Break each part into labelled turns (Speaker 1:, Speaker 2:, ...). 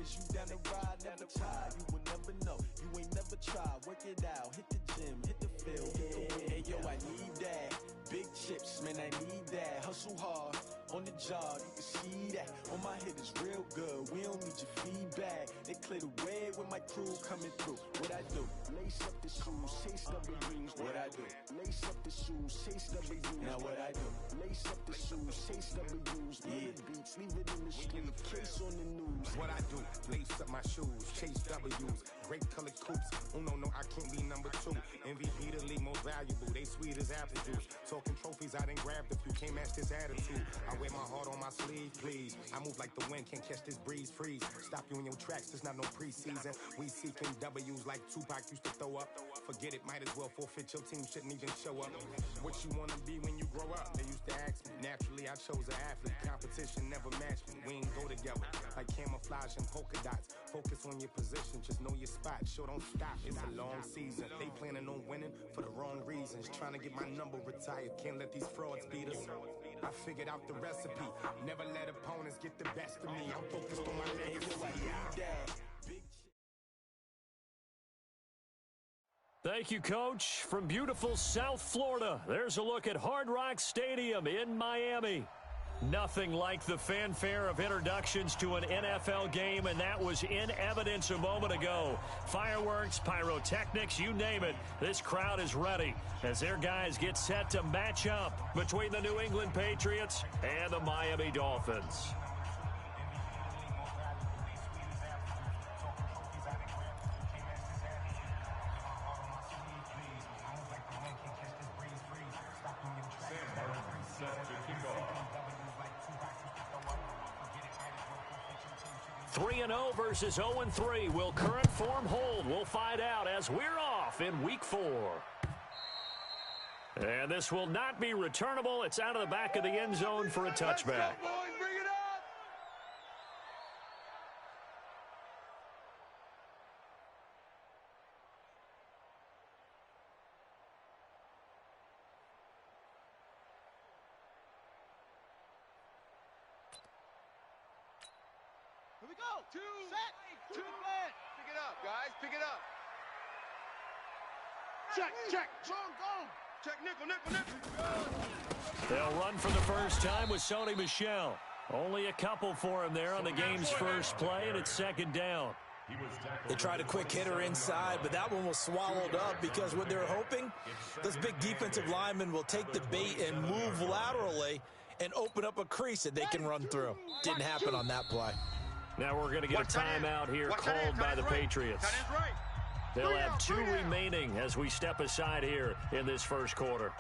Speaker 1: Is you down the ride, never tired, you will never know. You ain't never tried, work it out, hit the gym, hit the field, hit the wind. Hey yo, I need that. Big chips, man, I need that. Hustle hard, on the job, you can see that. On my head is real good, we don't need your feedback. They clear the way with my crew coming through. What I do? Lace up the shoes, chase W's. What I do? Lace up the shoes, chase W's. Now what I do? Lace up the shoes, chase W's. Yeah. The beats, leave it in the street, case on the news.
Speaker 2: What I do? Lace up my shoes, chase W's. Great colored coops. Oh no, I can't be number 2. MVP the league most valuable. They sweet as apple juice. Talking trophies, I didn't grab the few. Can't match this attitude. I wear my heart on my sleeve, please. I move like the wind, can't catch this breeze, freeze. Stop you in your tracks, there's not no preseason. We seeking W's like Tupac used to throw up. Forget it, might as well forfeit. Your team shouldn't even show up. What you wanna be when you grow up? They used to ask me. Naturally, I chose an athlete. Competition never matched me. We ain't go together like camouflage and polka dots. Focus on your position, just know your spot. Sure, don't stop. It's a long season. They planning on winning for the wrong reasons. Trying to get my number retired. Can't let these frauds beat us. I figured out the recipe. Never let opponents get the best of me. I'm focused on my legacy.
Speaker 3: Thank you, Coach. From beautiful South Florida, there's a look at Hard Rock Stadium in Miami. Nothing like the fanfare of introductions to an NFL game, and that was in evidence a moment ago. Fireworks, pyrotechnics, you name it. This crowd is ready as their guys get set to match up between the New England Patriots and the Miami Dolphins. Three 3-0 versus 0-3. Will current form hold? We'll find out as we're off in Week 4. And this will not be returnable. It's out of the back of the end zone for a touchback.
Speaker 4: Let's go, boys. Bring it up. Here we go. Set. Two man. Pick it up, guys. Pick it up. Check. Go. Check nickel.
Speaker 3: They'll run for the first time with Sony Michel. Only a couple for him there on the game's first play, and it's second down.
Speaker 5: They tried a quick hitter inside, but that one was swallowed up because what they're hoping, this big defensive lineman will take the bait and move laterally and open up a crease that they can run through. Didn't happen on that play.
Speaker 3: Now we're going to get a timeout here called by the Patriots. They'll have 2 remaining as we step aside here in this first quarter.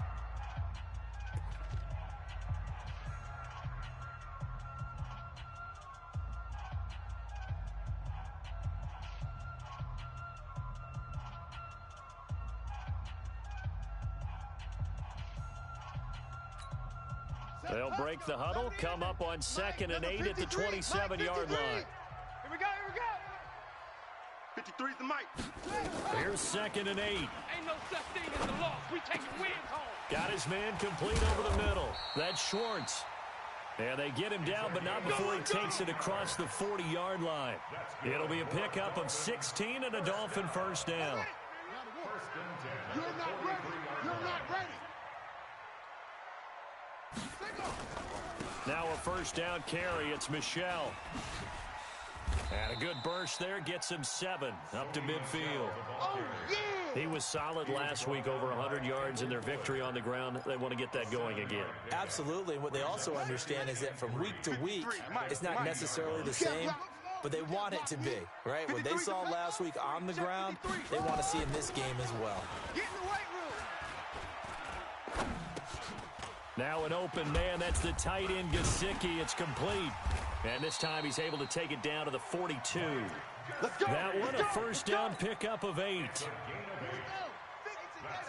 Speaker 3: They'll break the huddle, come up on 2nd and 8 at the 27-yard line.
Speaker 4: Here we go. 53's the mic.
Speaker 3: Here's 2nd and 8.
Speaker 4: Ain't no such thing as a loss. We take wins home.
Speaker 3: Got his man complete over the middle. That's Schwartz. And they get him down, but not before he takes it across the 40-yard line. It'll be a pickup of 16 and a Dolphin first down.
Speaker 4: You're not ready.
Speaker 3: Now a first down carry. It's Michel. And a good burst there gets him 7 up to midfield.
Speaker 4: Oh, yeah.
Speaker 3: He was solid last week, over 100 yards in their victory on the ground. They want to get that going again.
Speaker 5: Absolutely. And what they also understand is that from week to week, it's not necessarily the same, but they want it to be, right? What they saw last week on the ground, they want to see in this game as well.
Speaker 4: Get in the weight room.
Speaker 3: Now an open man. That's the tight end, Gesicki. It's complete. And this time he's able to take it down to the 42.
Speaker 4: Let's go.
Speaker 3: That one a first down pickup of 8.
Speaker 4: That's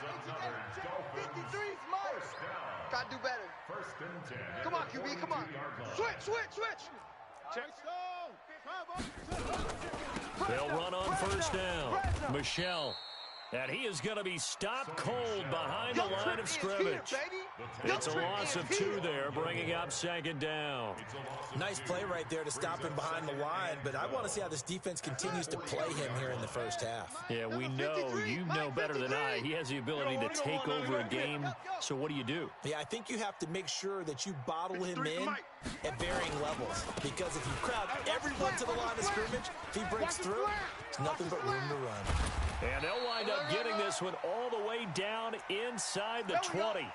Speaker 4: another Dolphin. 53's mine. Gotta do better.
Speaker 6: First and 10.
Speaker 4: Come on, QB, come on. Switch. Check.
Speaker 3: They'll run on first down. Michel. And he is going to be stopped cold behind the line of scrimmage. It's a loss of 2 there, bringing up second down.
Speaker 5: Nice play right there to stop him behind the line, but I want to see how this defense continues to play him here in the first half.
Speaker 3: Yeah, we know, you know better than I, he has the ability to take over a game, so what do?
Speaker 5: Yeah, I think you have to make sure that you bottle him in at varying levels, because if you crowd everyone to the line of scrimmage, if he breaks through, there's nothing but room to run.
Speaker 3: And they'll wind up getting this one all the way down inside the 20.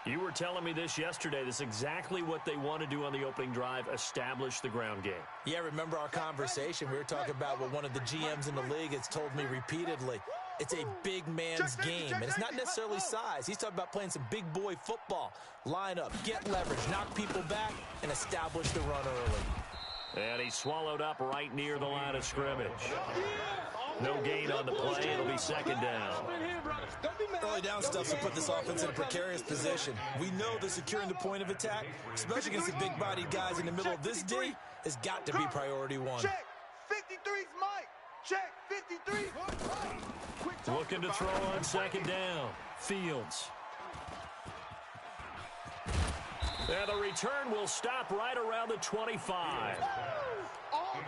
Speaker 3: You were telling me this yesterday. This is exactly what they want to do on the opening drive, establish the ground game.
Speaker 5: Yeah, remember our conversation? We were talking about what one of the GMs in the league has told me repeatedly. It's a big man's game, and it's not necessarily size. He's talking about playing some big boy football. Line up, get leverage, knock people back, and establish the run early.
Speaker 3: And he swallowed up right near the line of scrimmage. No gain on the play. It'll be second down.
Speaker 5: Early down stuff to put this offense in a precarious position. We know that securing the point of attack, especially against the big-bodied guys in the middle of this D, has got to be priority one.
Speaker 4: Check. 53's Mike. Check. 53.
Speaker 3: Looking to throw on second down. Fields. And the return will stop right around the 25.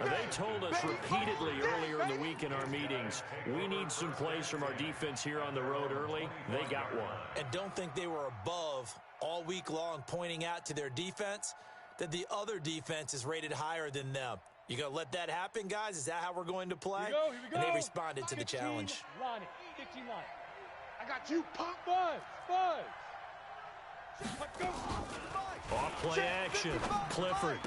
Speaker 3: They told us repeatedly earlier in the week in our meetings, we need some plays from our defense here on the road early. They got one.
Speaker 5: And don't think they were above all week long pointing out to their defense that the other defense is rated higher than them. You going to let that happen, guys? Is that how we're going to play?
Speaker 6: Here we go.
Speaker 5: And they responded to the challenge.
Speaker 6: Line it. 15 line.
Speaker 4: I got you, punk.
Speaker 6: Buzz. Let's go.
Speaker 3: Off play action. Clifford.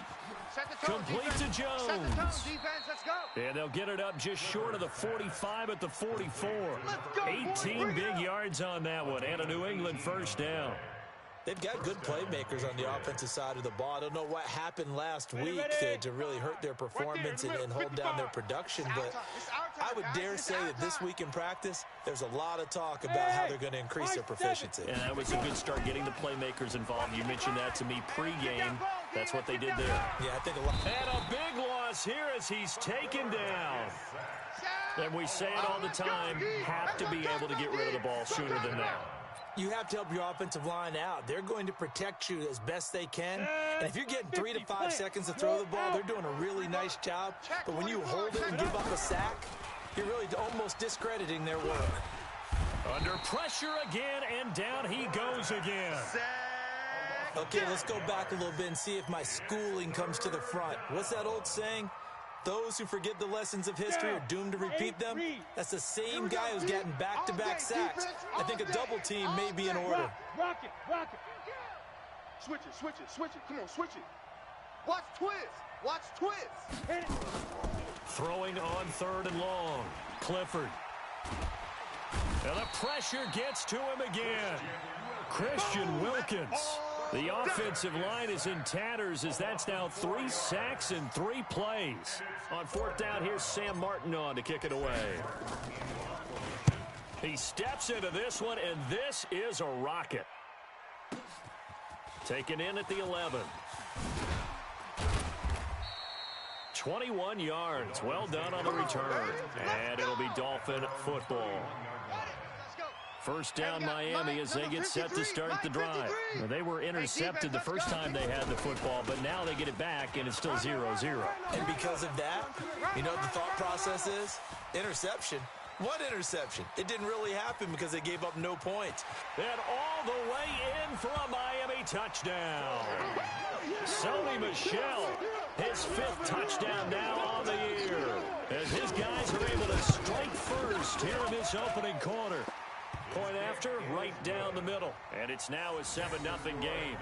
Speaker 3: Complete to Jones.
Speaker 4: Set the tone, defense. Let's go.
Speaker 3: And they'll get it up just short of the 45 at the 44. 18 big yards on that one, and a New England first down.
Speaker 5: They've got good playmakers on the offensive side of the ball. I don't know what happened last week to really hurt their performance and hold down their production, but I would dare say that this week in practice, there's a lot of talk about how they're going to increase their proficiency.
Speaker 3: And that was a good start, getting the playmakers involved. You mentioned that to me pregame. That's what they did there.
Speaker 5: Yeah, I think a lot.
Speaker 3: And a big loss here as he's taken down. And we say it all the time, have to be able to get rid of the ball sooner than that.
Speaker 5: You have to help your offensive line out. They're going to protect you as best they can. And if you're getting 3 to 5 seconds to throw the ball, they're doing a really nice job. But when you hold it and give up a sack, you're really almost discrediting their work.
Speaker 3: Under pressure again, and down he goes again.
Speaker 5: Okay, let's go back a little bit and see if my schooling comes to the front. What's that old saying? Those who forget the lessons of history are doomed to repeat them. That's the same guy who's gotten back-to-back sacks. I think a double team may be in order.
Speaker 6: Rock it.
Speaker 4: Switch it. Come on, switch it. Watch twist.
Speaker 6: Hit it.
Speaker 3: Throwing on 3rd and long. Clifford. And the pressure gets to him again. Christian Wilkins. The offensive line is in tatters as that's now 3 sacks in 3 plays. On 4th down, here's Sam Martin on to kick it away. He steps into this one, and this is a rocket. Taken in at the 11. 21 yards. Well done on the return. And it'll be Dolphin football. First down Miami as they get set to start the drive. Well, they were intercepted the first time they had the football, but now they get it back, and it's still 0-0.
Speaker 5: And because of that, you know what the thought process is? Interception. What interception? It didn't really happen because they gave up no points.
Speaker 3: And all the way in for a Miami touchdown. Sony Michel, his 5th touchdown now on the year. As his guys are able to strike first here in this opening quarter. Point after, right down the middle. And it's now a 7-0 game.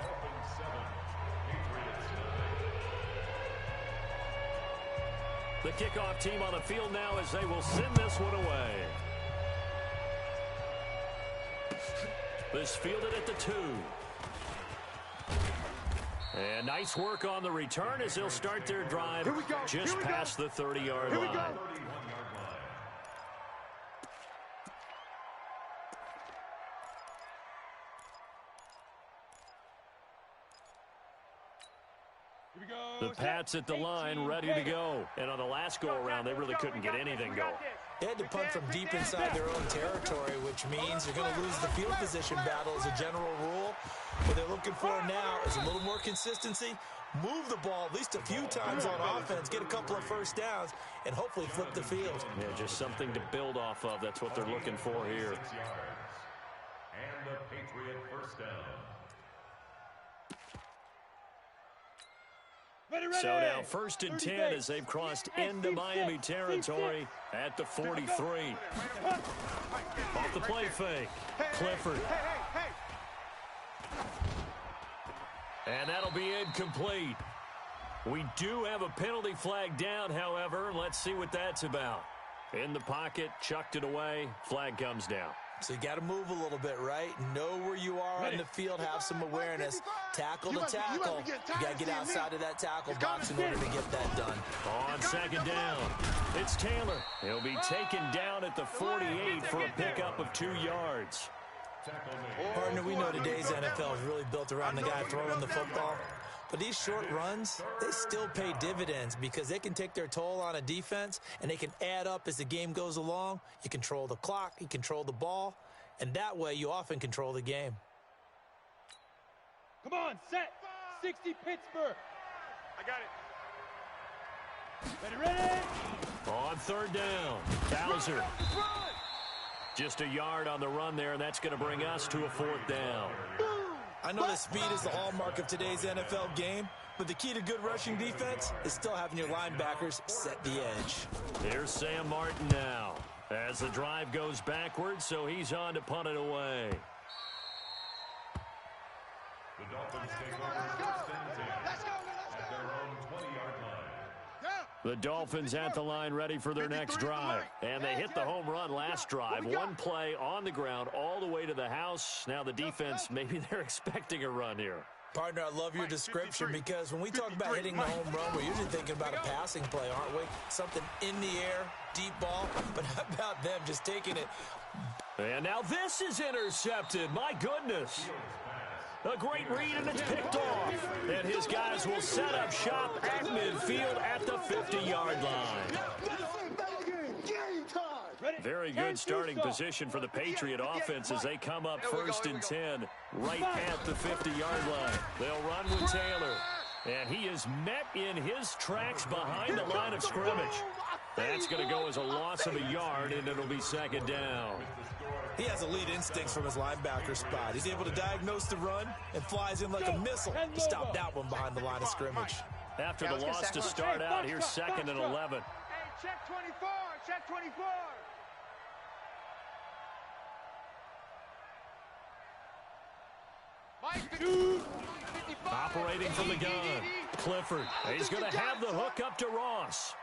Speaker 3: The kickoff team on the field now as they will send this one away. This fielded at the 2. And nice work on the return as they'll start their drive just past the 30-yard line.
Speaker 6: Here we go.
Speaker 3: The Pats at the line, ready to go. And on the last go-around, they really couldn't get anything going.
Speaker 5: They had to punt from deep inside their own territory, which means you're going to lose the field position battle as a general rule. What they're looking for now is a little more consistency, move the ball at least a few times on offense, get a couple of first downs, and hopefully flip the field.
Speaker 3: Yeah, just something to build off of. That's what they're looking for here.
Speaker 7: And the Patriot first down.
Speaker 3: So now 1st and 10 as they've crossed into Miami territory at the 43. Off the play fake. Clifford. And that'll be incomplete. We do have a penalty flag down, however. Let's see what that's about. In the pocket, chucked it away. Flag comes down.
Speaker 5: So you got to move a little bit, right? Know where you are on the field, have some awareness. Tackle to tackle. You got to get outside of that tackle box in order to get that done.
Speaker 3: On 2nd down, it's Taylor. He'll be taken down at the 48 for a pickup of 2 yards.
Speaker 5: Partner, we know today's NFL is really built around the guy throwing the football. But these short runs, they still pay dividends because they can take their toll on a defense and they can add up as the game goes along. You control the clock, you control the ball, and that way you often control the game.
Speaker 6: Come on, set. 60 Pittsburgh.
Speaker 4: I got it.
Speaker 6: Ready.
Speaker 3: On 3rd down, Bowser. Just a yard on the run there, and that's going to bring us to a 4th down.
Speaker 5: I know that speed is the hallmark of today's NFL game, but the key to good rushing defense is still having your linebackers set the edge.
Speaker 3: Here's Sam Martin now as the drive goes backwards, so he's on to punt it away.
Speaker 7: The Dolphins take over 1st and 10 at their own 20-yard line.
Speaker 3: The Dolphins at the line ready for their next drive. And they hit the home run last drive. One play on the ground all the way to the house. Now the defense, maybe they're expecting a run here.
Speaker 5: Partner, I love your description because when we talk about hitting the home run, we're usually thinking about a passing play, aren't we? Something in the air, deep ball. But how about them just taking it?
Speaker 3: And now this is intercepted. My goodness. A great read, and it's picked off. And his guys will set up shop at midfield at the 50-yard line. Very good starting position for the Patriot offense as they come up 1st and 10 right at the 50-yard line. They'll run with Taylor. And he is met in his tracks behind the line of scrimmage. That's going to go as a loss of a yard, and it'll be 2nd down.
Speaker 5: He has elite instincts from his linebacker spot. He's able to diagnose the run and flies in like a missile to stop that one behind the line of scrimmage.
Speaker 3: After the loss to start out, here's 2nd and 11.
Speaker 4: Hey, check 24, check 24.
Speaker 3: Operating from the gun, Clifford. He's going to have the hook up to Ross.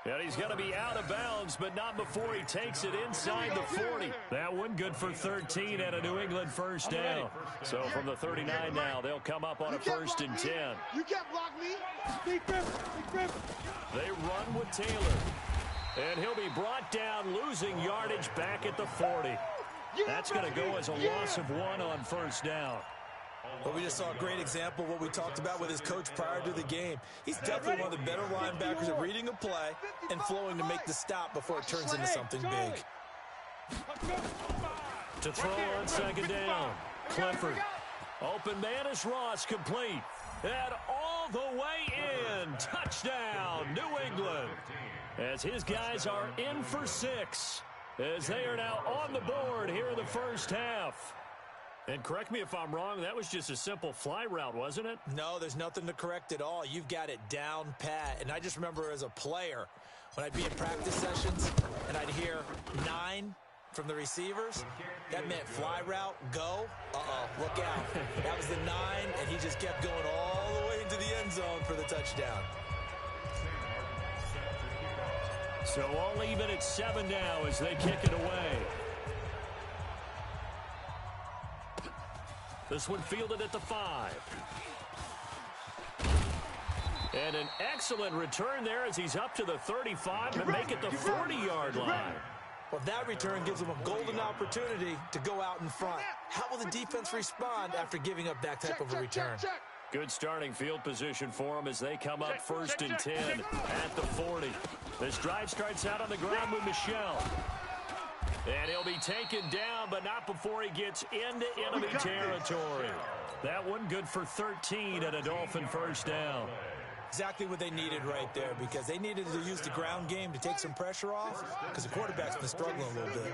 Speaker 3: And he's going to be out of bounds, but not before he takes it inside the 40. That one good for 13 and a New England 1st down. So from the 39 now, they'll come up on a 1st and 10.
Speaker 4: You can't block me.
Speaker 3: They run with Taylor. And he'll be brought down, losing yardage back at the 40. That's going to go as a loss of 1 on 1st down.
Speaker 5: Well, we just saw a great example of what we talked about with his coach prior to the game. He's definitely one of the better linebackers at reading a play and flowing to make the stop before it turns into something big.
Speaker 3: To throw on 2nd down, Clifford. Open man is Ross, complete. And all the way in. Touchdown, New England. As his guys are in for 6. As they are now on the board here in the 1st half. And correct me if I'm wrong, that was just a simple fly route, wasn't it?
Speaker 5: No, there's nothing to correct at all. You've got it down pat. And I just remember as a player, when I'd be in practice sessions and I'd hear 9 from the receivers, that meant fly route, go. Look out. That was the 9, and he just kept going all the way into the end zone for the touchdown.
Speaker 3: So all even at 7 now as they kick it away. This one fielded at the 5. And an excellent return there as he's up to the 35 and make it the 40-yard line.
Speaker 5: Well, that return gives them a golden opportunity to go out in front. How will the defense respond after giving up that type of a return?
Speaker 3: Good starting field position for them as they come up 1st and 10 at the 40. This drive starts out on the ground with Michel. And he'll be taken down, but not before he gets into enemy territory. That one good for 13 and a Dolphin first down.
Speaker 5: Exactly what they needed right there, because they needed to use the ground game to take some pressure off, because the quarterback's been struggling a little bit.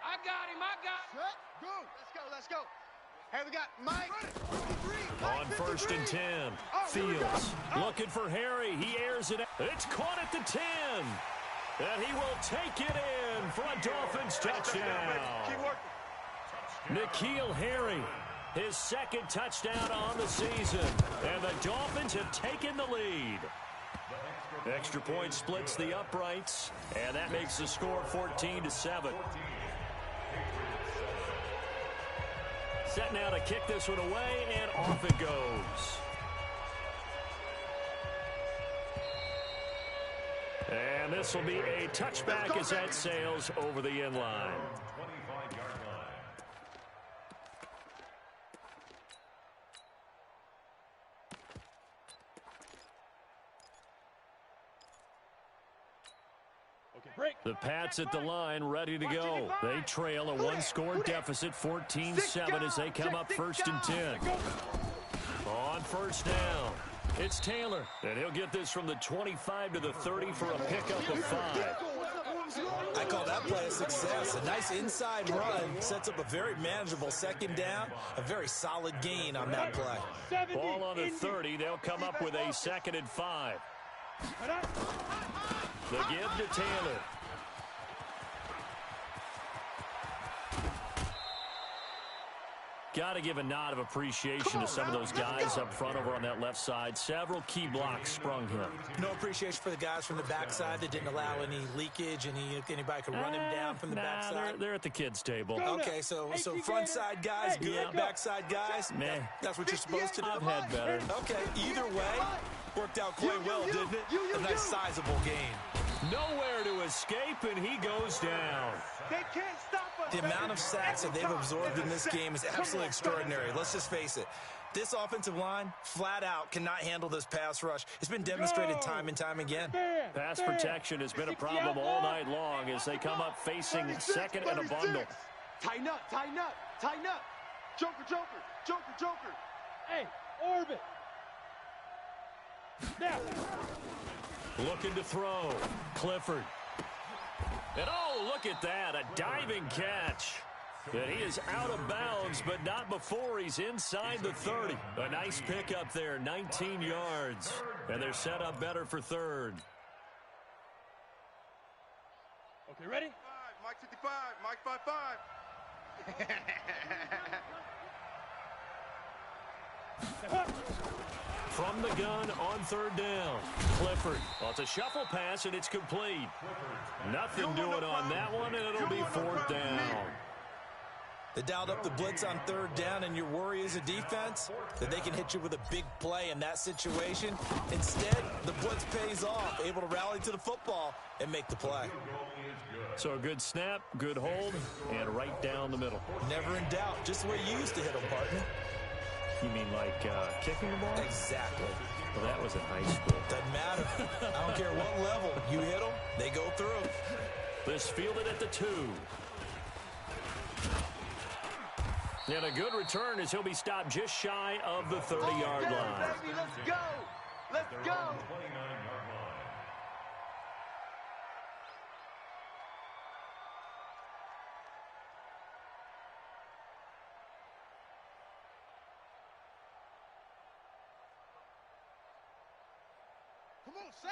Speaker 4: I got him. Go. Let's go. Hey, we got Mike.
Speaker 3: On 1st and 10, Fields looking for Harry. He airs it. It's caught at the 10. And he will take it in for a Dolphins touchdown. N'Keal Harry, his 2nd touchdown on the season. And the Dolphins have taken the lead. Extra point splits the uprights, and that makes the score 14-7. Set now to kick this one away, and off it goes. And this will be a touchback as that sails over the end line.
Speaker 7: 25-yard line.
Speaker 3: The Pats at the line, ready to go. They trail a one-score deficit, 14-7, as they come up 1st and 10. On 1st down, it's Taylor, and he'll get this from the 25 to the 30 for a pickup of 5.
Speaker 5: I call that play a success. A nice inside run sets up a very manageable 2nd down, a very solid gain on that play.
Speaker 3: Ball on the 30, they'll come up with a 2nd and 5. The give to Taylor. Got to give a nod of appreciation to some of those guys up front over on that left side. Several key blocks sprung him.
Speaker 5: No appreciation for the guys from the backside that didn't allow any leakage, anybody could run him down from the backside.
Speaker 3: They're at the kids' table.
Speaker 5: Okay, so front side guys, good. Backside guys,
Speaker 3: meh.
Speaker 5: That's what you're supposed to do.
Speaker 3: I've had better.
Speaker 5: Okay, either way, worked out quite well, didn't it? A nice sizable gain.
Speaker 3: Nowhere to escape, and he goes down.
Speaker 4: They can't stop us.
Speaker 5: The amount of sacks that they've absorbed in this game is absolutely extraordinary. Let's just face it. This offensive line, flat out, cannot handle this pass rush. It's been demonstrated time and time again.
Speaker 3: Pass protection has been a problem all night long as they come up facing 2nd and a bundle.
Speaker 4: Tighten up. Joker.
Speaker 6: Hey, orbit. Now.
Speaker 3: Looking to throw. Clifford. And oh, look at that. A diving catch. And he is out of bounds, but not before he's inside the 30. A nice pickup there, 19 yards. And they're set up better for 3rd.
Speaker 6: Okay, ready?
Speaker 4: Mike 55. Mike 55.
Speaker 3: From the gun on 3rd down. Clifford. Well, it's a shuffle pass, and it's complete. Nothing doing on that one, and it'll be 4th down.
Speaker 5: They dialed up the blitz on 3rd down, and your worry as a defense that they can hit you with a big play in that situation. Instead, the blitz pays off, able to rally to the football and make the play.
Speaker 3: So a good snap, good hold, and right down the middle.
Speaker 5: Never in doubt. Just the way you used to hit them, partner.
Speaker 3: You mean like kicking the ball?
Speaker 5: Exactly.
Speaker 3: Well, that was in high school.
Speaker 5: Doesn't matter. I don't care what level. You hit them, they go through.
Speaker 3: This fielded at the 2. And a good return as he'll be stopped just shy of the 30-yard line.
Speaker 4: Baby, let's go.
Speaker 7: 29-yard line.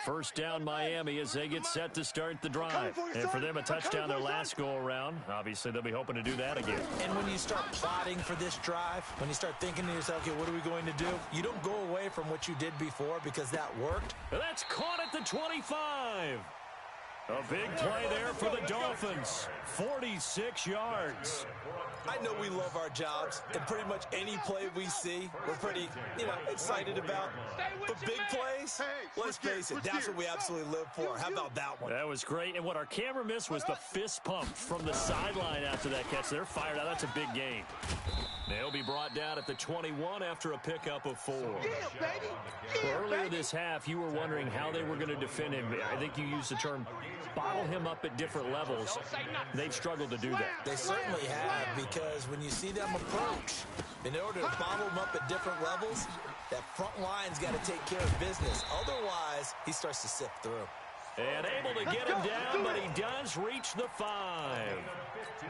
Speaker 3: First down Miami as they get set to start the drive. And for them, a touchdown their last go-around. Obviously, they'll be hoping to do that again.
Speaker 5: And when you start plotting for this drive, when you start thinking to yourself, okay, what are we going to do? You don't go away from what you did before because that worked.
Speaker 3: And that's caught at the 25. A big play there for the Dolphins. 46 yards.
Speaker 5: I know we love our jobs, and pretty much any play we see, we're pretty, excited about. But big plays, let's face it, that's what we absolutely live for. How about that one?
Speaker 3: That was great, and what our camera missed was the fist pump from the sideline after that catch. They're fired out. That's a big gain. They'll be brought down at the 21 after a pickup of 4. Earlier this half, you were wondering how they were going to defend him. I think you used the term bottle him up at different levels. They've struggled to do that.
Speaker 5: They certainly have, because when you see them approach, in order to bottle him up at different levels, that front line's got to take care of business. Otherwise, he starts to sift through.
Speaker 3: And able to get him down, but he does reach the 5.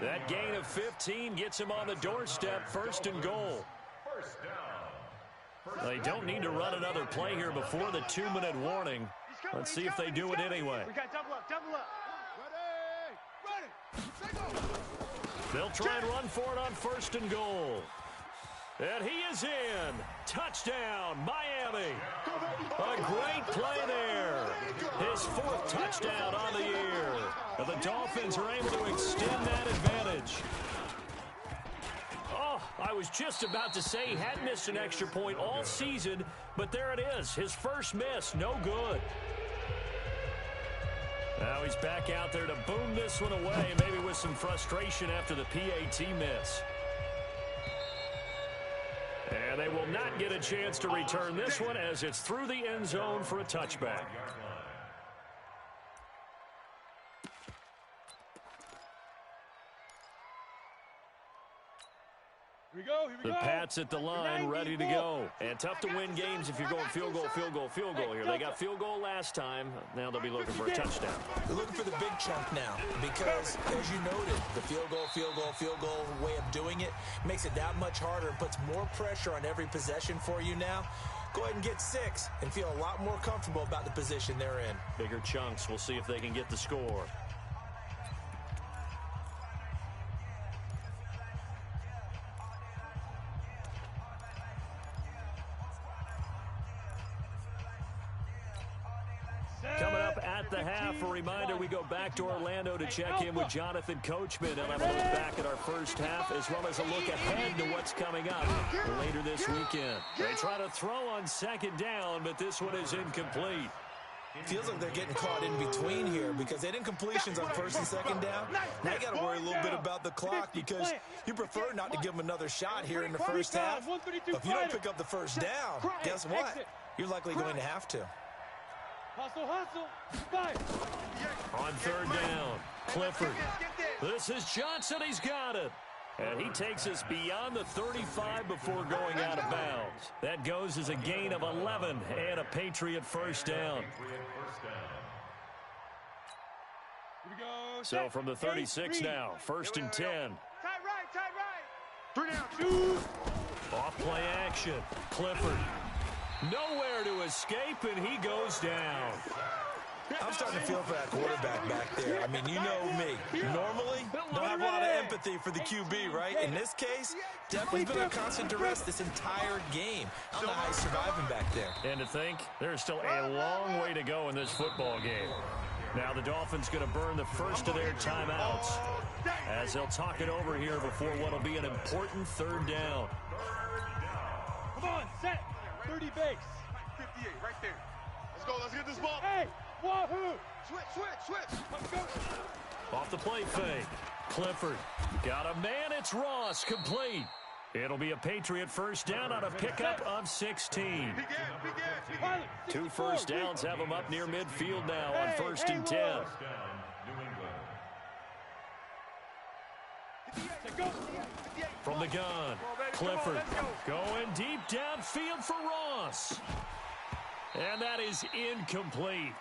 Speaker 3: That gain of 15 gets him on the doorstep, 1st and goal. They don't need to run another play here before the 2-minute warning. Let's see if they do it anyway.
Speaker 4: We got double up, double up. Ready.
Speaker 3: They'll try and run for it on 1st and goal. And he is in. Touchdown, Miami. A great play there. His 4th touchdown on the year. And the Dolphins are able to extend that advantage. Oh, I was just about to say he hadn't missed an extra point all season, but there it is. His first miss, no good. Now he's back out there to boom this one away, maybe with some frustration after the PAT miss. And they will not get a chance to return this one as it's through the end zone for a touchback.
Speaker 6: Here we go, here we
Speaker 3: The
Speaker 6: go.
Speaker 3: Pats at the line, ready to go. And tough to win games if you're going field goal, field goal, field goal here. They got field goal last time. Now they'll be looking for a touchdown.
Speaker 5: They're looking for the big chunk now because, as you noted, the field goal way of doing it makes it that much harder and puts more pressure on every possession for you now. Go ahead and get 6 and feel a lot more comfortable about the position they're in.
Speaker 3: Bigger chunks. We'll see if they can get the score. Coming up at the half, a reminder, we go back to Orlando to check in with Jonathan Coachman. And have a look back at our first half, as well as a look ahead to what's coming up later this weekend. They try to throw on 2nd down, but this one is incomplete.
Speaker 5: Feels like they're getting caught in between here because they didn't completions on 1st and 2nd down. Now you got to worry a little bit about the clock because you prefer not to give them another shot here in the first half. But if you don't pick up the first down, guess what? You're likely going to have to.
Speaker 6: Hustle, hustle. Fight.
Speaker 3: On 3rd down, Clifford. This is Johnson. He's got it. And he takes us beyond the 35 before going out of bounds. That goes as a gain of 11 and a Patriot 1st down.
Speaker 6: Here we go.
Speaker 3: So from the 36 now, 1st and 10.
Speaker 4: Tight right, tight right. 3 down, 2.
Speaker 3: Off play action. Clifford. Nowhere to escape, and he goes down.
Speaker 5: I'm starting to feel for that quarterback back there. I mean, you know me. Normally, don't have a lot of empathy for the QB, right? In this case, definitely been a constant duress this entire game. I don't know how he's surviving back there.
Speaker 3: And to think, there's still a long way to go in this football game. Now the Dolphins going to burn the first of their timeouts as they'll talk it over here before what will be an important 3rd down.
Speaker 6: Come on, set. 30 base.
Speaker 4: 58, right there. Let's go, let's get this ball.
Speaker 6: Hey, wahoo.
Speaker 4: Switch.
Speaker 6: Let's go.
Speaker 3: Off the play fake. Clifford. Got a man. It's Ross. Complete. It'll be a Patriot 1st down on a pickup of 16. 2 first downs have them up near midfield now on 1st and 10. From the gun, Clifford going deep downfield for Ross. And that is incomplete.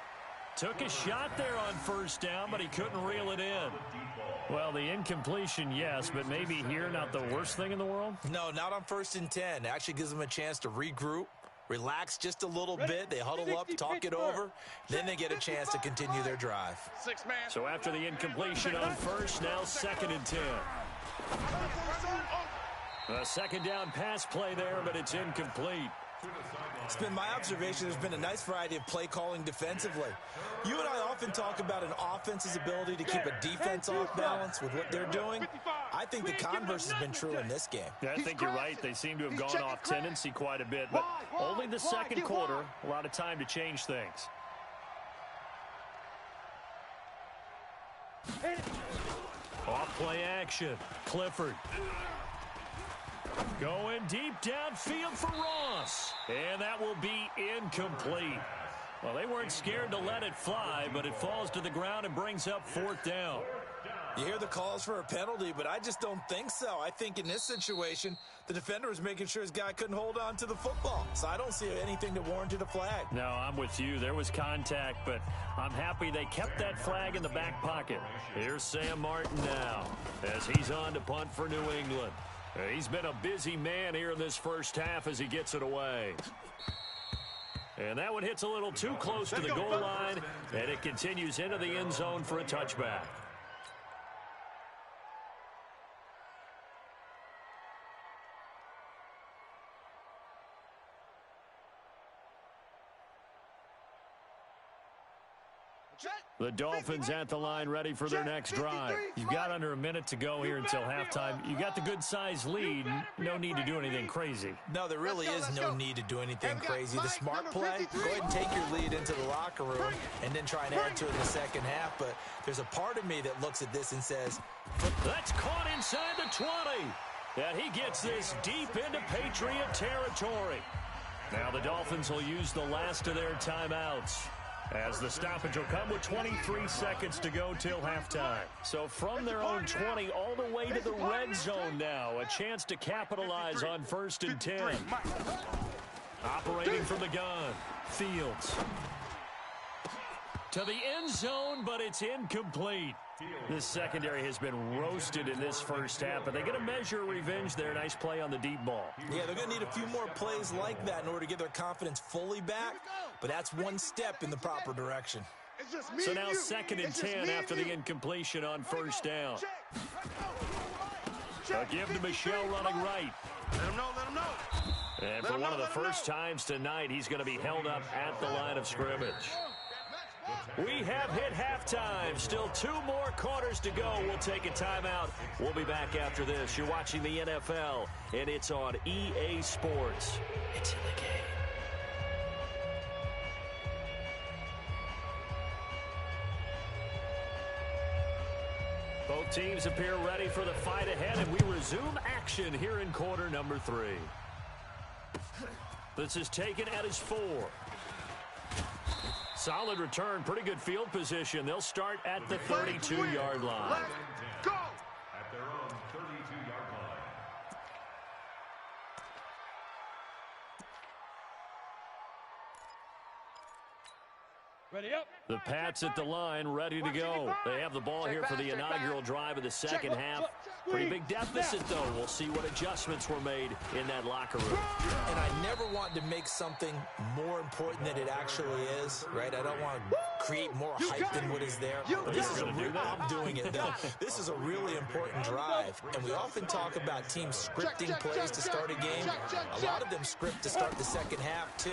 Speaker 3: Took a shot there on 1st down, but he couldn't reel it in. Well, the incompletion, yes, but maybe here not the worst thing in the world?
Speaker 5: No, not on 1st and 10. It actually gives them a chance to regroup, relax just a little bit. They huddle up, talk it over. Then they get a chance to continue their drive.
Speaker 4: 6 man.
Speaker 3: So after the incompletion on 1st, now 2nd and 10. A 2nd down pass play there, but it's incomplete.
Speaker 5: It's been my observation there's been a nice variety of play calling defensively. You and I often talk about an offense's ability to keep a defense off balance with what they're doing. I think the converse has been true in this game.
Speaker 3: Yeah, I think you're right. They seem to have gone off tendency quite a bit, but only the second quarter, a lot of time to change things. Off play action. Clifford. Going deep downfield for Ross. And that will be incomplete. Well, they weren't scared to let it fly, but it falls to the ground and brings up 4th down.
Speaker 5: You hear the calls for a penalty, but I just don't think so. I think in this situation, the defender was making sure his guy couldn't hold on to the football. So I don't see anything that warranted a flag.
Speaker 3: No, I'm with you. There was contact, but I'm happy they kept that flag in the back pocket. Here's Sam Martin now as he's on to punt for New England. He's been a busy man here in this first half as he gets it away. And that one hits a little too close to the goal line, and it continues into the end zone for a touchback. The Dolphins at the line ready for their next drive. You've got under a minute to go here until halftime. You got the good-sized lead. No need to do anything crazy.
Speaker 5: No, there really is no need to do anything crazy. The smart play, go ahead and take your lead into the locker room and then try and add to it in the second half. But there's a part of me that looks at this and says,
Speaker 3: that's caught inside the 20. And he gets this deep into Patriot territory. Now the Dolphins will use the last of their timeouts, as the stoppage will come with 23 seconds to go till halftime. So from their own 20 all the way to the red zone now. A chance to capitalize on 1st and 10. Operating from the gun. Fields. To the end zone, but it's incomplete. This secondary has been roasted in this first half, but they're going to measure revenge there. Nice play on the deep ball.
Speaker 5: Yeah, they're going to need a few more plays like that in order to get their confidence fully back, but that's one step in the proper direction.
Speaker 3: So now 2nd and 10 after the incompletion on 1st down. A give to Michelle running right.
Speaker 4: Let him know.
Speaker 3: And for one of the first times tonight, he's going to be held up at the line of scrimmage. We have hit halftime. Still 2 more quarters to go. We'll take a timeout. We'll be back after this. You're watching the NFL, and it's on EA Sports. It's in the game. Both teams appear ready for the fight ahead, and we resume action here in quarter number 3. This is taken at his 4. Solid return, pretty good field position. They'll start at the 32-yard line.
Speaker 4: Let's go!
Speaker 7: At their own 32-yard line.
Speaker 6: Ready up.
Speaker 3: The Pats at the line, ready to go. They have the ball here for the inaugural drive of the second half. Pretty big deficit, though. We'll see what adjustments were made in that locker room.
Speaker 5: And I never want to make something more important than it actually is, right? I don't want to create more hype than what is there. But this is I'm doing it, though. This is a really important drive. And we often talk about teams scripting plays to start a game. A lot of them script to start the second half, too.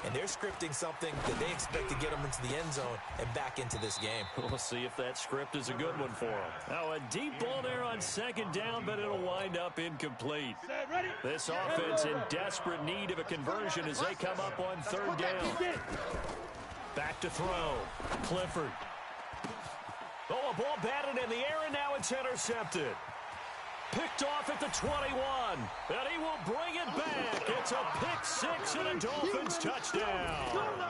Speaker 5: And they're scripting something that they expect to get them into the end zone and back into this game.
Speaker 3: We'll see if that script is a good one for them. Now a deep ball there on 2nd down, but it'll wind up incomplete. This offense in desperate need of a conversion as they come up on 3rd down. Back to throw. Clifford. Oh, a ball batted in the air, and now it's intercepted. Picked off at the 21, and he will bring it back. It's a pick-6 and a Dolphins touchdown.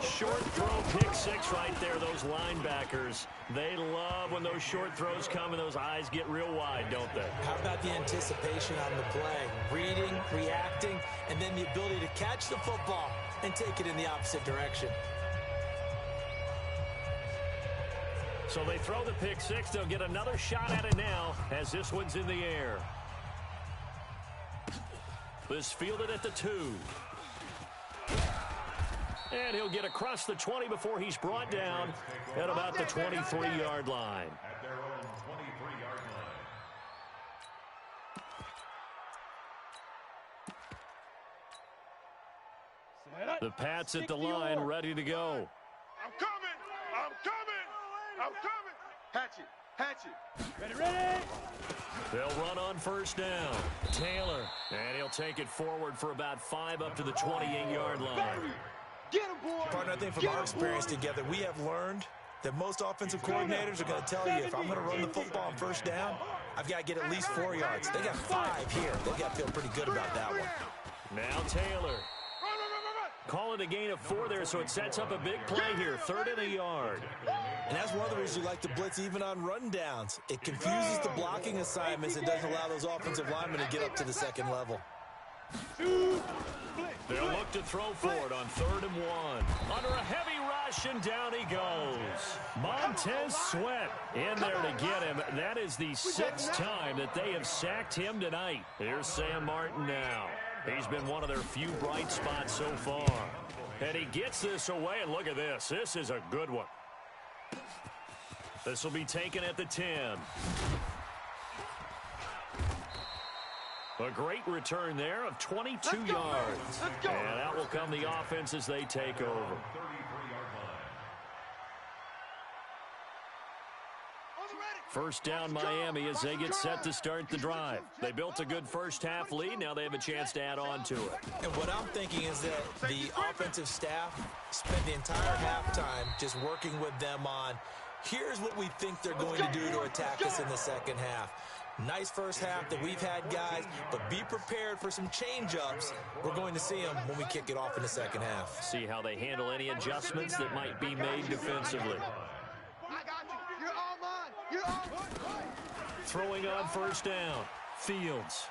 Speaker 3: Short throw, pick-6 right there. Those linebackers, they love when those short throws come and those eyes get real wide, don't they?
Speaker 5: How about the anticipation on the play? Reading, reacting, and then the ability to catch the football and take it in the opposite direction.
Speaker 3: So they throw the pick-6. They'll get another shot at it now as this one's in the air. This fielded at the 2. And he'll get across the 20 before he's brought down at about the 23-yard line.
Speaker 7: At their own 23-yard line.
Speaker 3: The Pats at the line, ready to go.
Speaker 4: I'm coming! I'm coming! I'm coming! Hatch it! Hatch it!
Speaker 6: Ready!
Speaker 3: They'll run on first down. Taylor, and he'll take it forward for about 5 up to the 28-yard line.
Speaker 4: Get him, boy!
Speaker 5: Partner, I think from our experience together, we have learned that most offensive coordinators are going to tell you, if I'm going to run the football on first down, I've got to get at least 4 yards. They got 5 here. They've got to feel pretty good about that one.
Speaker 3: Now Taylor. Call it a gain of 4 there, so it sets up a big play here. 3rd and a yard.
Speaker 5: And that's one of the reasons you like to blitz even on run downs. It confuses the blocking assignments. It doesn't allow those offensive linemen to get up to the second level.
Speaker 3: They'll look to throw for it on 3rd and 1. Under a heavy rush, and down he goes. Montez Sweat in there to get him. That is the 6th time that they have sacked him tonight. Here's Sam Martin now. He's been one of their few bright spots so far. And he gets this away, and look at this. This is a good one. This will be taken at the 10. A great return there of 22 yards. And out will come the offense as they take over. First down Miami as they get set to start the drive. They built a good first half lead. Now they have a chance to add on to it.
Speaker 5: And what I'm thinking is that the offensive staff spent the entire halftime just working with them on, here's what we think they're going to do to attack us in the second half. Nice first half that we've had, guys, but be prepared for some change-ups. We're going to see them when we kick it off in the second half.
Speaker 3: See how they handle any adjustments that might be made defensively. Throwing on first down. Fields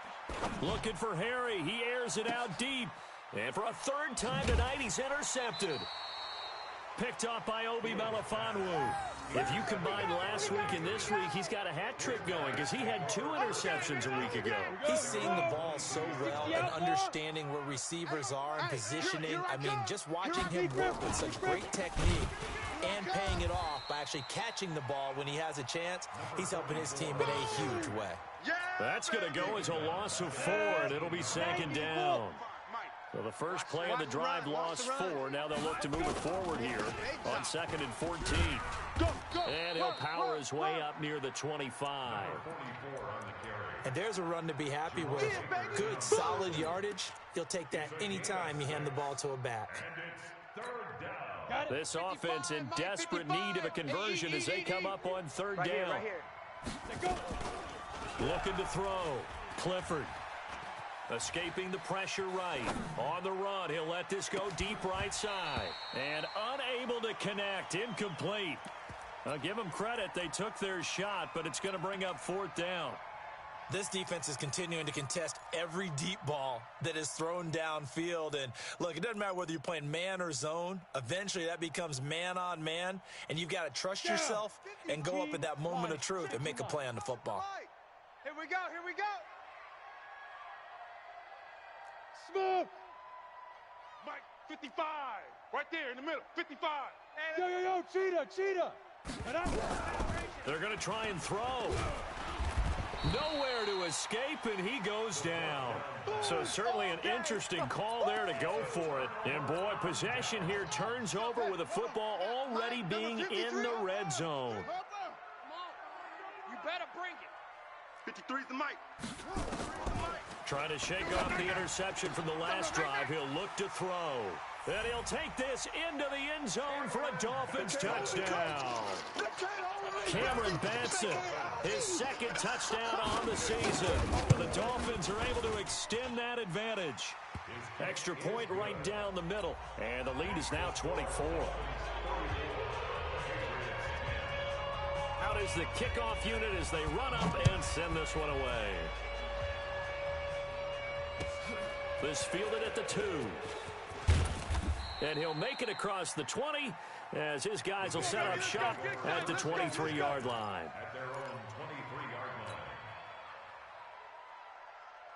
Speaker 3: looking for Harry. He airs it out deep. And for a 3rd time tonight, he's intercepted. Picked off by Obi Melifonwu. If you combine last week and this week, he's got a hat trick going because he had 2 interceptions a week ago.
Speaker 5: He's seeing the ball so well and understanding where receivers are and positioning. I mean, just watching him work with such great technique and paying it off by actually catching the ball when he has a chance, he's helping his team in a huge way.
Speaker 3: That's going to go as a loss of 4, and it'll be 2nd down. So the first play of the drive lost 4. Now they'll look to move it forward here on 2nd and 14. And he'll power his way up near the 25.
Speaker 5: And there's a run to be happy with. Good, solid yardage. He'll take that anytime you hand the ball to a back.
Speaker 3: This offense in desperate need of a conversion as they come up on 3rd down. Looking to throw. Clifford. Escaping the pressure right. On the run, he'll let this go deep right side. And unable to connect. Incomplete. I'll give them credit. They took their shot, but it's going to bring up 4th down.
Speaker 5: This defense is continuing to contest every deep ball that is thrown downfield. And, look, it doesn't matter whether you're playing man or zone. Eventually, that becomes man-on-man, and you've got to trust yourself and go up at that moment of truth and make a play on the football.
Speaker 4: Here we go, here we go. Smooth. Mike, 55. Right there in the middle, 55.
Speaker 6: Yo, cheetah.
Speaker 3: They're going to try and throw. Nowhere to escape, and he goes down. So certainly an interesting call there to go for it. And, boy, possession here turns over with the football already being in the red zone.
Speaker 4: You better bring it. 53's the mic.
Speaker 3: Trying to shake off the interception from the last drive. He'll look to throw. And he'll take this into the end zone for a Dolphins touchdown. Cameron Batson, his 2nd touchdown on the season. The Dolphins are able to extend that advantage. Extra point right down the middle. And the lead is now 24. Out is the kickoff unit as they run up and send this one away. This fielded at the 2. And he'll make it across the 20 as his guys will set up shop at the 23-yard line.
Speaker 7: At their own 23-yard line.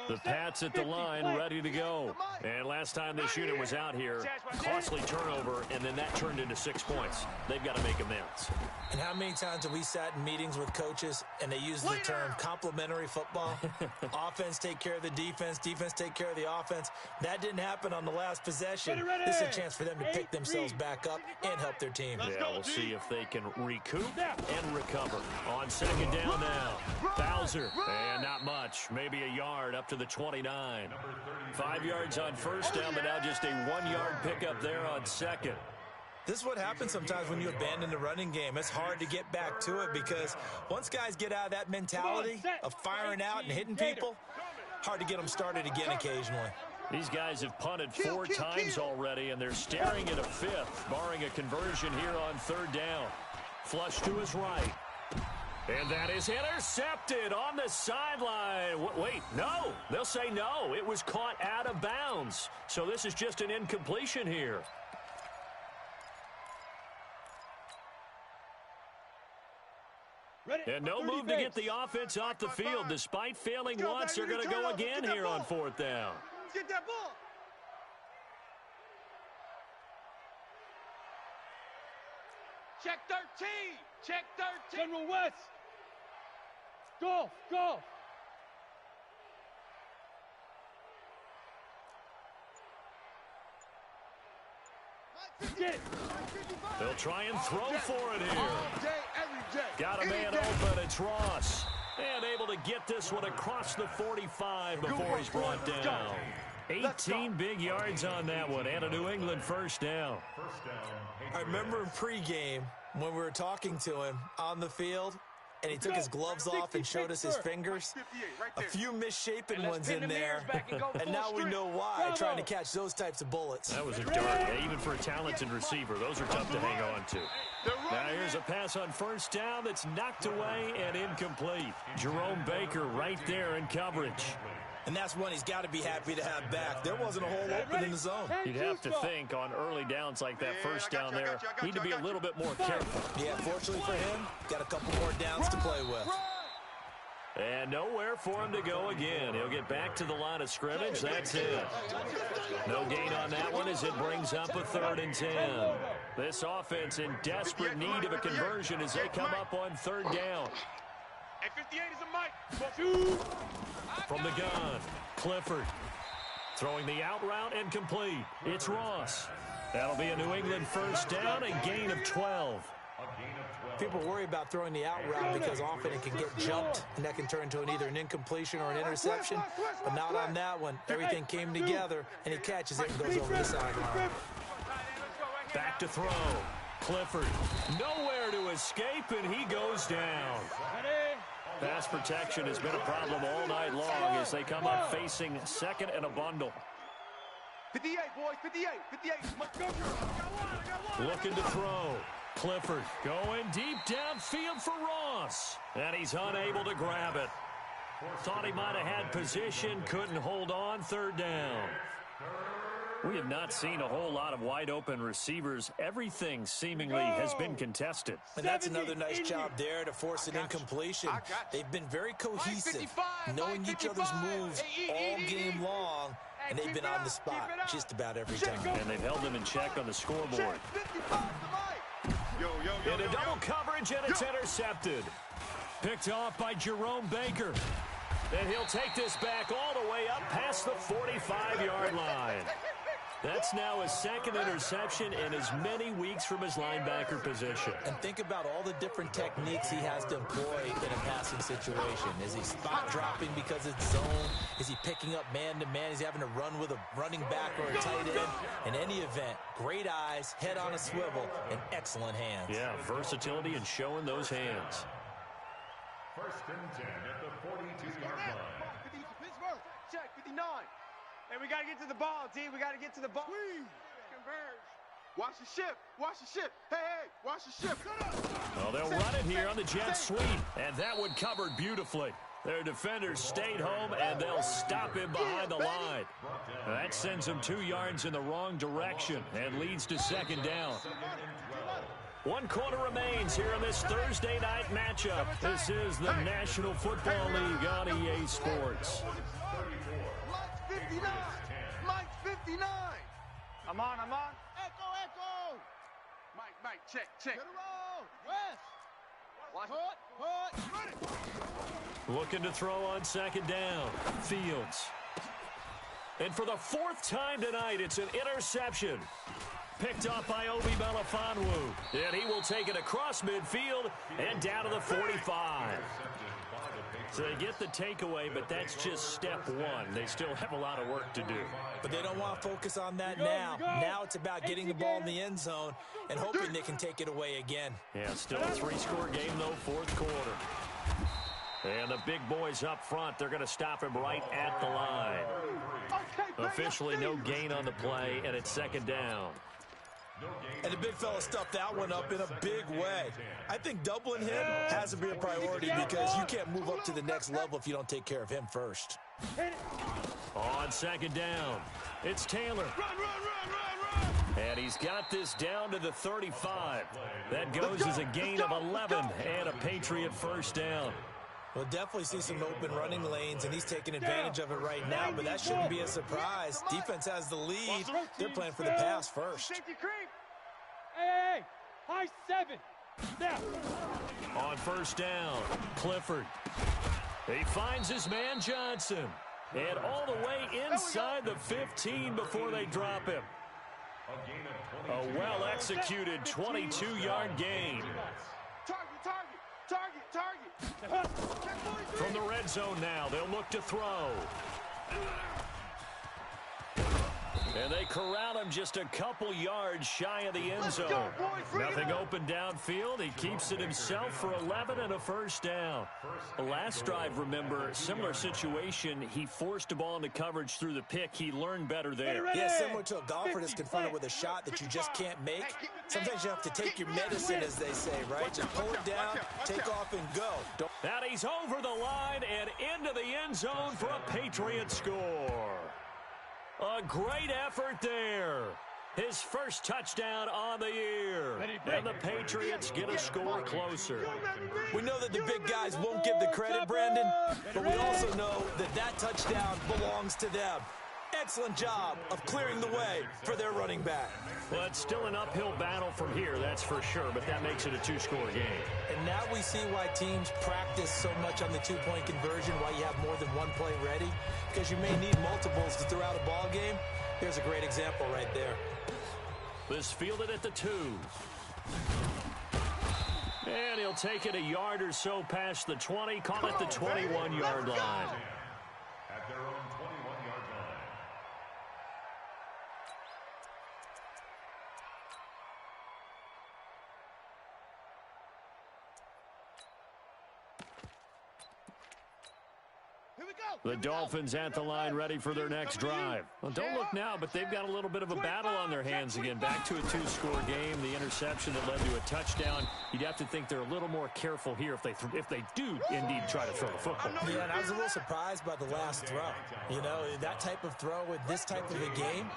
Speaker 3: The Pats at the line, ready to go. And last time this unit was out here, costly turnover, and then that turned into 6 points. They've got to make amends.
Speaker 5: And how many times have we sat in meetings with coaches and they use the term complementary football? Offense take care of the defense, defense take care of the offense. That didn't happen on the last possession. This is a chance for them to pick themselves back up and help their team.
Speaker 3: Yeah, we'll see if they can recoup and recover. On second down now, Bowser, and not much, maybe a yard up to the 29. 5 yards on first down, but now just a 1-yard pickup there on second.
Speaker 5: This is what happens sometimes when you abandon the running game. It's hard to get back to it because once guys get out of that mentality of firing out and hitting people, hard to get them started again occasionally.
Speaker 3: These guys have punted 4 times already, and they're staring at a 5th, barring a conversion here on third down. Flush to his right. And that is intercepted on the sideline. Wait, no. They'll say no. It was caught out of bounds. So this is just an incompletion here. And no move to get the offense off the field. Despite failing once, they're going to go again here on fourth down.
Speaker 4: Get that ball. Check 13. Check 13.
Speaker 6: General West. Golf. Golf.
Speaker 3: They'll try and throw for it here.
Speaker 4: All day, every day.
Speaker 3: Got a man open. It's Ross. And able to get this one across the 45 before he's brought down. 18 big yards on that one, and a New England first down.
Speaker 5: I remember in pregame when we were talking to him on the field, and he took his gloves off and showed us his fingers. A few misshapen ones in there, and now we know why, trying to catch those types of bullets.
Speaker 3: That was a dart, even for a talented receiver. Those are tough to hang on to. Now here's a pass on first down that's knocked away and incomplete. Jerome Baker right there in coverage.
Speaker 5: And that's one he's got to be happy to have back. There wasn't a hole open in the zone.
Speaker 3: You'd have to think on early downs like that first down there, need to be a little bit more careful.
Speaker 5: Yeah, fortunately for him, got a couple more downs to play with.
Speaker 3: And nowhere for him to go again. He'll get back to the line of scrimmage. That's it. No gain on that one as it brings up a 3rd and 10. This offense in desperate need of a conversion as they come up on third down.
Speaker 4: And 58 is a mic.
Speaker 3: From the gun, Clifford throwing the out route and complete. It's Ross. That'll be a New England first down and gain of 12.
Speaker 5: People worry about throwing the out route because often it can get jumped, and that can turn into either an incompletion or an interception. But not on that one. Everything came together, and he catches it and goes over the sideline.
Speaker 3: Back to throw. Clifford nowhere to escape, and he goes down. Pass protection has been a problem all night long as they come up facing second and a bundle.
Speaker 4: 58, boys, 58, 58.
Speaker 3: Looking to throw. Clifford going deep downfield for Ross. And he's unable to grab it. Thought he might have had position, couldn't hold on, third down. We have not seen a whole lot of wide-open receivers. Everything seemingly has been contested.
Speaker 5: And that's another nice job there to force an incompletion. They've been very cohesive, knowing each other's moves all game long, and they've been on the spot just about every time.
Speaker 3: And they've held them in check on the scoreboard. Into double coverage, and it's intercepted. Picked off by Jerome Baker. And he'll take this back all the way up past the 45-yard line. That's now his second interception in as many weeks from his linebacker position.
Speaker 5: And think about all the different techniques he has to employ in a passing situation. Is he spot dropping because it's zone? Is he picking up man-to-man? Is he having to run with a running back or a tight end? In any event, great eyes, head on a swivel, and excellent hands.
Speaker 3: Yeah, versatility and showing those hands.
Speaker 7: 1st and 10 at the 42-yard line.
Speaker 4: Pittsburgh, check, 59. Hey, we got to get to the ball, D. We got to get to the ball. Converge. Watch the ship. Watch the ship. Hey, watch the ship.
Speaker 3: Well, they'll run it here on the jet sweep. And that one covered beautifully. Their defenders stayed home, and they'll stop him behind the line. That sends him 2 yards in the wrong direction and leads to second down. 1 quarter remains here in this Thursday night matchup. This is the National Football League on EA Sports.
Speaker 4: I'm on. Echo. Mike, check. Get around. West.
Speaker 3: Looking to throw on second down. Fields. And for the fourth time tonight, it's an interception. Picked up by Obi Melifonwu. And he will take it across midfield and down to the 45. So they get the takeaway, but that's just step one. They still have a lot of work to do.
Speaker 5: But they don't want to focus on that now. Now it's about getting the ball in the end zone and hoping they can take it away again.
Speaker 3: Yeah, still a three-score game, though, fourth quarter. And the big boys up front, they're going to stop him right at the line. Officially no gain on the play, and it's second down.
Speaker 5: And the big fella stuffed that one up in a big way. I think doubling him has to be a priority because you can't move up to the next level if you don't take care of him first.
Speaker 3: On second down, it's Taylor. And he's got this down to the 35. That goes as a gain of 11 and a Patriot first down.
Speaker 5: We'll definitely see some open running lanes, and he's taking advantage of it right now, but that shouldn't be a surprise. Defense has the lead. They're playing for the pass first.
Speaker 6: Hey, high 7. Now.
Speaker 3: On first down, Clifford. He finds his man Johnson. And all the way inside the 15 before they drop him. A well-executed 22-yard gain.
Speaker 4: Target.
Speaker 3: From the red zone now, they'll look to throw. And they corral him just a couple yards shy of the end zone. Nothing open downfield. He keeps it himself for 11 and a first down. The last drive, remember, similar situation. He forced the ball into coverage through the pick. He learned better there.
Speaker 5: Yeah, similar to a golfer that's confronted with a shot that you just can't make. Sometimes you have to take your medicine, as they say, right? Just pull it down, take off, and go.
Speaker 3: And he's over the line and into the end zone for a Patriot score. A great effort there. His first touchdown on the year. And the Patriots get a score closer.
Speaker 5: We know that the big guys won't get the credit, Brandon, but we also know that that touchdown belongs to them. Excellent job of clearing the way for their running back.
Speaker 3: Well, it's still an uphill battle from here, that's for sure, but that makes it a two-score game.
Speaker 5: And now we see why teams practice so much on the two-point conversion, why you have more than one play ready, because you may need multiples to throw out a ball game. Here's a great example right there.
Speaker 3: This fielded at the 2. And he'll take it a yard or so past the 20, call it the 21-yard line.
Speaker 7: At their own 21-yard line.
Speaker 3: The Dolphins at the line ready for their next drive. Well, don't look now, but they've got a little bit of a battle on their hands again. Back to a two-score game. The interception that led to a touchdown. You'd have to think they're a little more careful here if they do indeed try to throw the football.
Speaker 5: Yeah, and I was a little surprised by the last throw. You know, that type of throw with this type of a game,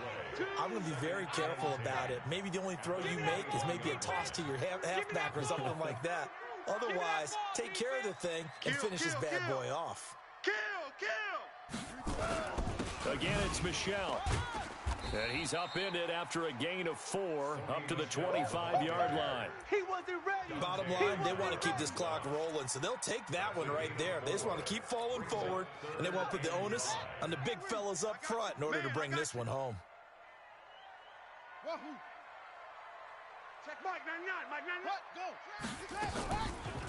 Speaker 5: I'm going to be very careful about it. Maybe the only throw you make is maybe a toss to your halfback or something like that. Otherwise, take care of the thing and finish this bad boy off.
Speaker 4: Kill!
Speaker 3: Again, it's Michelle. And he's upended after a gain of 4 up to the 25-yard line.
Speaker 4: He wasn't ready.
Speaker 5: Bottom line, they want to keep this clock rolling, so they'll take that one right there. They just want to keep falling forward, and they want to put the onus on the big fellas up front in order to bring this one home.
Speaker 4: Wahoo. Check Mike 99. Mike 99. Go.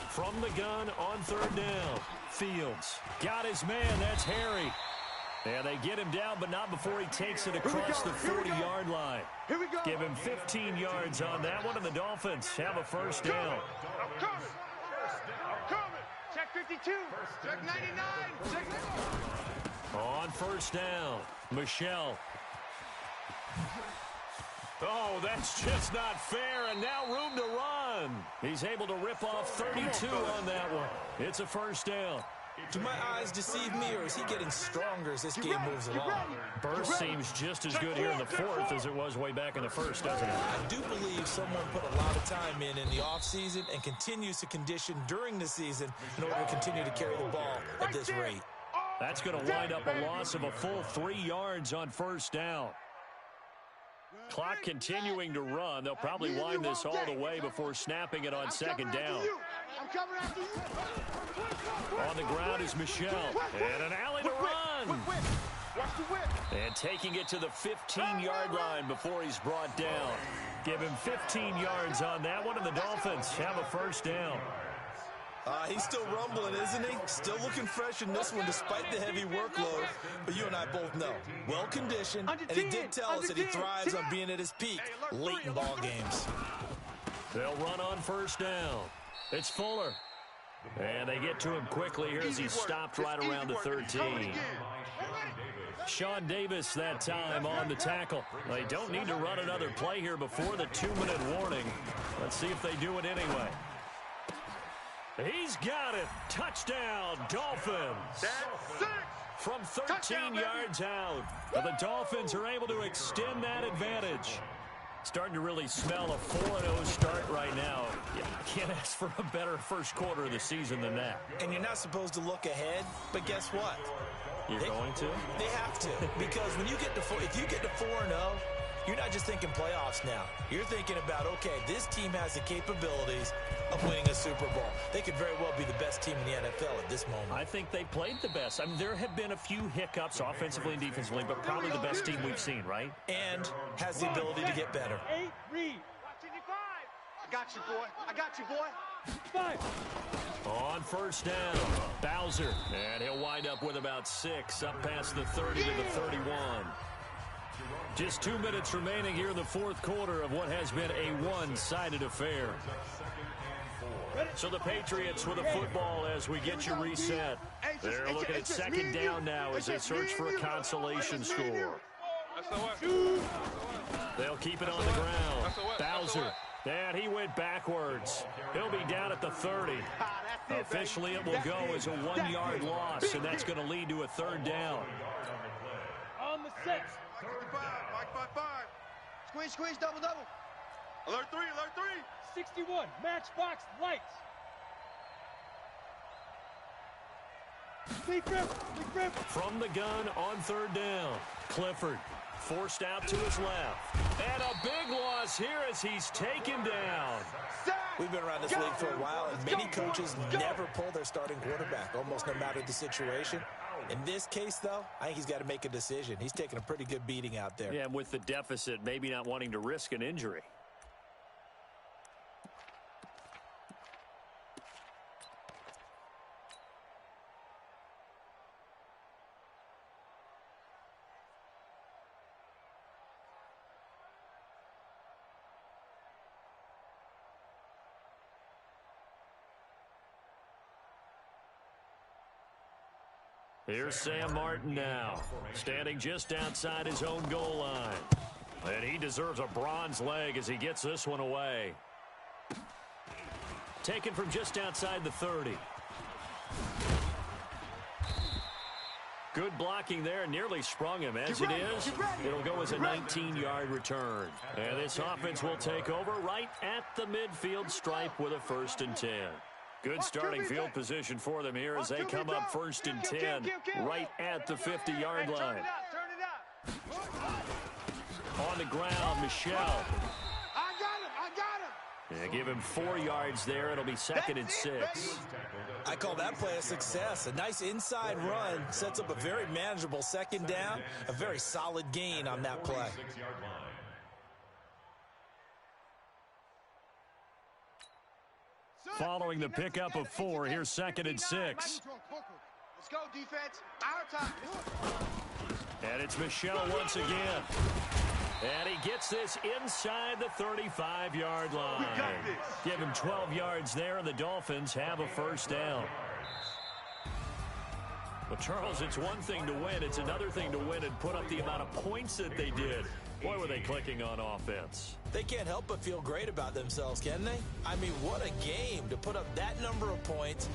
Speaker 3: From the gun on third down. Fields got his man. That's Harry. And they get him down, but not before he takes it across the 40-yard line.
Speaker 4: Here we go.
Speaker 3: Give him 15 yards on that one, and the Dolphins have a first down.
Speaker 4: I'm coming. Check 52. Check 99. Check 99.
Speaker 3: On first down, Michelle. Oh, that's just not fair, and now room to run. He's able to rip off 32 on that one. It's a first down.
Speaker 5: Do my eyes deceive me, or is he getting stronger as this game moves along?
Speaker 3: Burst seems just as good here in the fourth as it was way back in the first, doesn't it?
Speaker 5: I do believe someone put a lot of time in the offseason and continues to condition during the season in order to continue to carry the ball at this rate.
Speaker 3: That's going to wind up a loss of a full 3 yards on first down. Clock continuing to run. They'll probably wind this all the way before snapping it on second down.
Speaker 4: I'm coming after you.
Speaker 3: On the ground is Michelle. And an alley to run.
Speaker 4: Watch the whip.
Speaker 3: And taking it to the 15-yard line before he's brought down. Give him 15 yards on that one, and the Dolphins have a first down.
Speaker 5: He's still rumbling, isn't he? Still looking fresh in this one despite the heavy workload. But you and I both know, well-conditioned, and he did tell us that he thrives on being at his peak late in ball games.
Speaker 3: They'll run on first down. It's Fuller. And they get to him quickly here as he's stopped right around the 13. Sean Davis that time on the tackle. They don't need to run another play here before the 2-minute warning. Let's see if they do it anyway. He's got it. Touchdown, Dolphins.
Speaker 4: That's 6.
Speaker 3: From 13 yards out. The Dolphins are able to extend that advantage. Starting to really smell a 4-0 start right now. You can't ask for a better first quarter of the season than that.
Speaker 5: And you're not supposed to look ahead, but guess what?
Speaker 3: You're going to?
Speaker 5: They have to, because when you get to if you get to 4-0, you're not just thinking playoffs now. You're thinking about, okay, this team has the capabilities of winning a Super Bowl. They could very well be the best team in the NFL at this moment.
Speaker 3: I think they played the best. I mean, there have been a few hiccups offensively and defensively, but probably the best team we've seen, right?
Speaker 5: And has the ability to get better.
Speaker 6: 8, read.
Speaker 4: I got you, boy. I got you, boy.
Speaker 6: 5.
Speaker 3: On first down, Bowser. And he'll wind up with about 6, up past the 30 to the 31. Just 2 minutes remaining here in the fourth quarter of what has been a one-sided affair. So the Patriots with a football as we get you reset. They're looking at second down now as they search for a consolation score. They'll keep it on the ground. Bowser. And he went backwards. He'll be down at the 30. Officially, it will go as a 1-yard loss, and that's going to lead to a third down.
Speaker 6: On the set.
Speaker 4: 5. Squeeze, double. Alert 3.
Speaker 6: 61, matchbox lights. Big rip.
Speaker 3: From the gun on third down, Clifford forced out to his left. And a big loss here as he's taken down.
Speaker 5: We've been around this league for a while, and many coaches never pull their starting quarterback, almost no matter the situation. In this case, though, I think he's got to make a decision. He's taking a pretty good beating out there.
Speaker 3: Yeah, and with the deficit, maybe not wanting to risk an injury. Here's Sam Martin now, standing just outside his own goal line. And he deserves a bronze leg as he gets this one away. Taken from just outside the 30. Good blocking there, nearly sprung him. As it is, it'll go as a 19-yard return. And this offense will take over right at the midfield stripe with a 1st and 10. Good starting field position for them here as they come up 1st and 10 right at the 50-yard line. On the ground, Michelle.
Speaker 4: I got him.
Speaker 3: Yeah, give him 4 yards there. It'll be 2nd and 6.
Speaker 5: I call that play a success. A nice inside run sets up a very manageable second down. A very solid gain on that play.
Speaker 3: Following the pickup of 4, here's 2nd and 6.
Speaker 4: Let's go, defense. Our time.
Speaker 3: And it's Michelle once again. And he gets this inside the 35-yard line. Give him 12 yards there, and the Dolphins have a 1st down. Well, Charles, it's one thing to win. It's another thing to win and put up the amount of points that they did. Boy, were they clicking on offense.
Speaker 5: They can't help but feel great about themselves, can they? I mean, what a game to put up that number of points